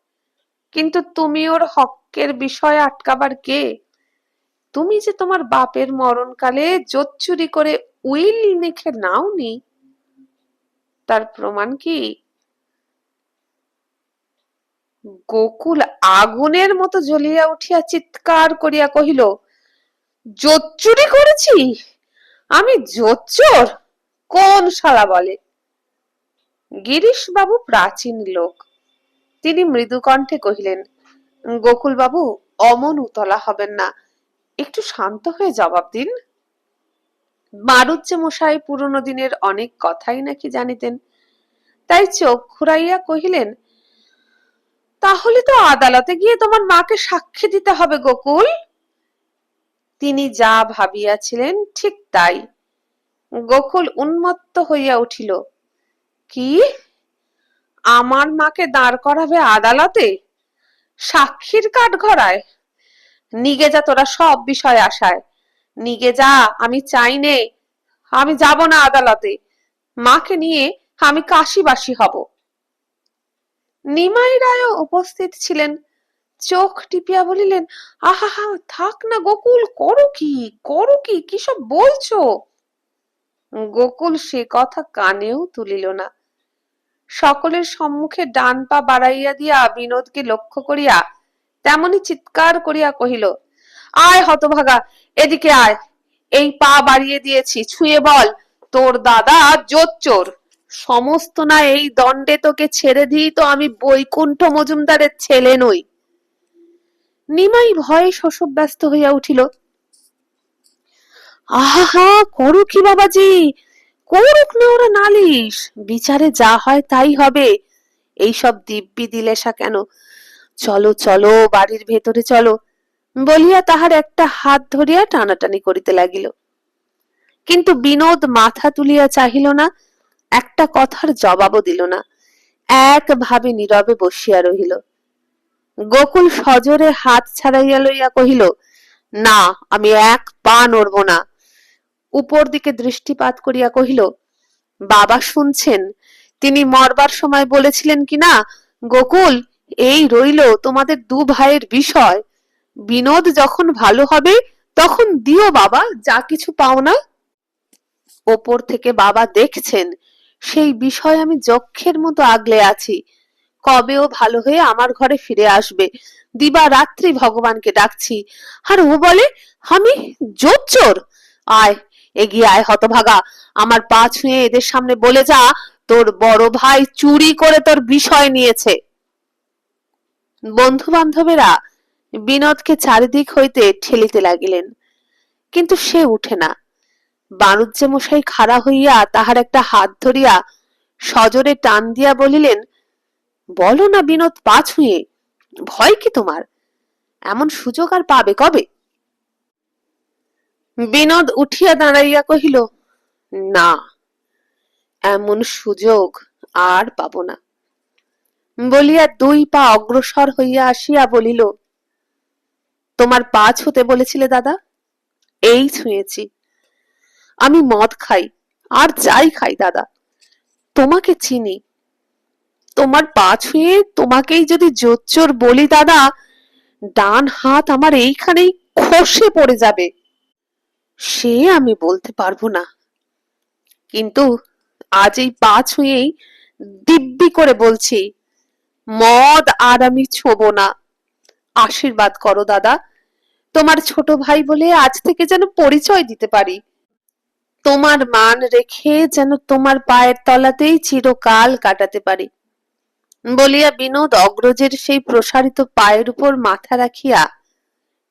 কিন্তু তুমি ওর হকের বিষয় আটকাবার কে? তুমি যে তোমার বাপের মরণকালে জোচ্চুরি করে উইল লিখে নাওনি, তার প্রমাণ কি? গোকুল আগুনের মতো জ্বলিয়া উঠিয়া চিৎকার করিয়া কহিল, জোচ্চুরি করেছি? আমি জোচ্চোর? কোন শালা বলে? গিরিশ বাবু প্রাচীন লোক, তিনি মৃদু কণ্ঠে কহিলেন, গোকুল বাবু, অমন উতলা হবেন না, একটু শান্ত হয়ে জবাব দিন। বাড়ুজ্যে মশাই পুরনো দিনের অনেক কথাই নাকি জানিতেন, তাই চোখ ঘুরাইয়া কহিলেন, তাহলে তো আদালতে গিয়ে তোমার মাকে সাক্ষী দিতে হবে গোকুল। তিনি যা ভাবিয়াছিলেন ঠিক তাই। গোকুল উন্মত্ত হইয়া উঠিল। কি? আমার মাকে দাঁড় করাবে আদালতে, সাক্ষীর কাঠগড়ায়? নিগে যা তোরা সব বিষয় আসায়, নিগে যা। আমি চাই নে, আমি যাব না আদালতে। মাকে নিয়ে আমি কাশিবাসী হব। নিমাই রায়ও উপস্থিত ছিলেন। চোখ টিপিয়া বলিলেন, আহা হা, থাক না গোকুল, করো কি, কি সব বলছো? গোকুল সে কথা কানেও তুলিল না। সকলের সম্মুখে ডান পা বাড়াইয়া দিয়া বিনোদকে লক্ষ্য করিয়া তেমনি চিৎকার করিয়া কহিল, আয় হতভাগা, এদিকে আয়। এই পা বাড়িয়ে দিয়েছি, ছুঁয়ে বল তোর দাদা জোচ্চোর। সমস্ত না এই দণ্ডে তোকে ছেড়ে দিই তো আমি বৈকুণ্ঠ মজুমদারের ছেলে নই। নিমাই ভয়ে শোষব্যস্ত হইয়া উঠিল। আহা, করো কি বাবাজি, করুক না ওরা নালিশ, বিচারে যা হয় তাই হবে। এইসব দিব্যি দিলেশা কেন? চলো চলো, বাড়ির ভেতরে চলো বলিয়া তাহার একটা হাত ধরিয়া টানাটানি করিতে লাগিল। কিন্তু বিনোদ মাথা তুলিয়া চাহিল না, একটা কথার জবাবও দিল না, একভাবে নীরবে বসিয়া রহিল। গোকুল সজোরে হাত ছাড়াইয়া লইয়া কহিল, না, আমি এক পা নড়ব না। উপর দিকে দৃষ্টিপাত করিয়া কহিল, বাবা শুনছেন? তিনি মরবার সময় বলেছিলেন কিনা, গোকুল, এই রইল তোমাদের দু ভাইয়ের বিষয়। বিনোদ যখন ভালো হবে তখন দিও বাবা যা কিছু পাও না। ওপর থেকে বাবা দেখছেন, সেই বিষয় আমি যক্ষের মতো আগলে আছি। কবে ও ভালো হয়ে আমার ঘরে ফিরে আসবে, দিবা রাত্রি ভগবানকে ডাকছি, আর ও বলে আমি জোচ্চোর। আয়, এগিয়ে আয় হতভাগা, আমার পা ছুঁয়ে এদের সামনে বলে যা তোর বড় ভাই চুরি করে তোর বিষয় নিয়েছে। বন্ধু বান্ধবেরা বিনোদকে চারিদিক হইতে ঠেলিতে লাগিলেন, কিন্তু সে উঠে না। বাণুজ্য মশাই খাড়া হইয়া তাহার একটা হাত ধরিয়া সজোরে টান দিয়া বলিলেন, বলো না বিনোদ, পা ছুঁয়ে, ভয় কি তোমার? এমন সুযোগ আর পাবে কবে? বিনোদ উঠিয়া দাঁড়াইয়া কহিল, না, এমন সুযোগ আর পাব না বলিয়া দুই পা অগ্রসর হইয়া আসিয়া বলিল, তোমার পা ছুঁতে বলেছিলে দাদা, এই ছুঁয়েছি। আমি মদ খাই, আর যাই খাই দাদা, তোমাকে চিনি। তোমার পা ছুঁয়ে তোমাকেই যদি জোচ্চোর বলি দাদা, ডান হাত আমার এইখানেই খসে পড়ে যাবে। সে আমি বলতে পারবো না, কিন্তু আজ এই পা ছুঁয়েই দিব্যি করে বলছি, মদ আর আমি ছোবো না। আশীর্বাদ করো দাদা, তোমার ছোট ভাই বলে আজ থেকে যেন পরিচয় দিতে পারি। তোমার মান রেখে যেন তোমার পায়ের তলাতেই চিরকাল কাটাতে পারি। বলিয়া বিনোদ অগ্রজের সেই প্রসারিত পায়ের উপর মাথা রাখিয়া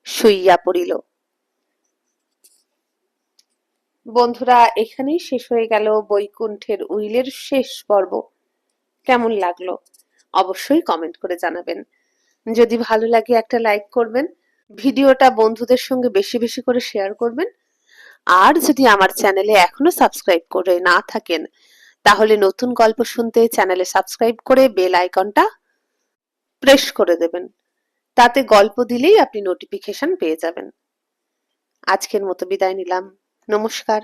শুইয়া পড়িল। বন্ধুরা, এখানেই শেষ হয়ে গেল বৈকুণ্ঠের উইলের শেষ পর্ব। কেমন লাগলো অবশ্যই কমেন্ট করে জানাবেন। যদি ভালো লাগে একটা লাইক করবেন, ভিডিওটা বন্ধুদের সঙ্গে বেশি বেশি করে শেয়ার করবেন। আর যদি আমার চ্যানেলে এখনো সাবস্ক্রাইব করে না থাকেন, তাহলে নতুন গল্প শুনতে চ্যানেলে সাবস্ক্রাইব করে বেল আইকনটা প্রেস করে দেবেন। তাতে গল্প দিলেই আপনি নোটিফিকেশন পেয়ে যাবেন। আজকের মতো বিদায় নিলাম। নমস্কার।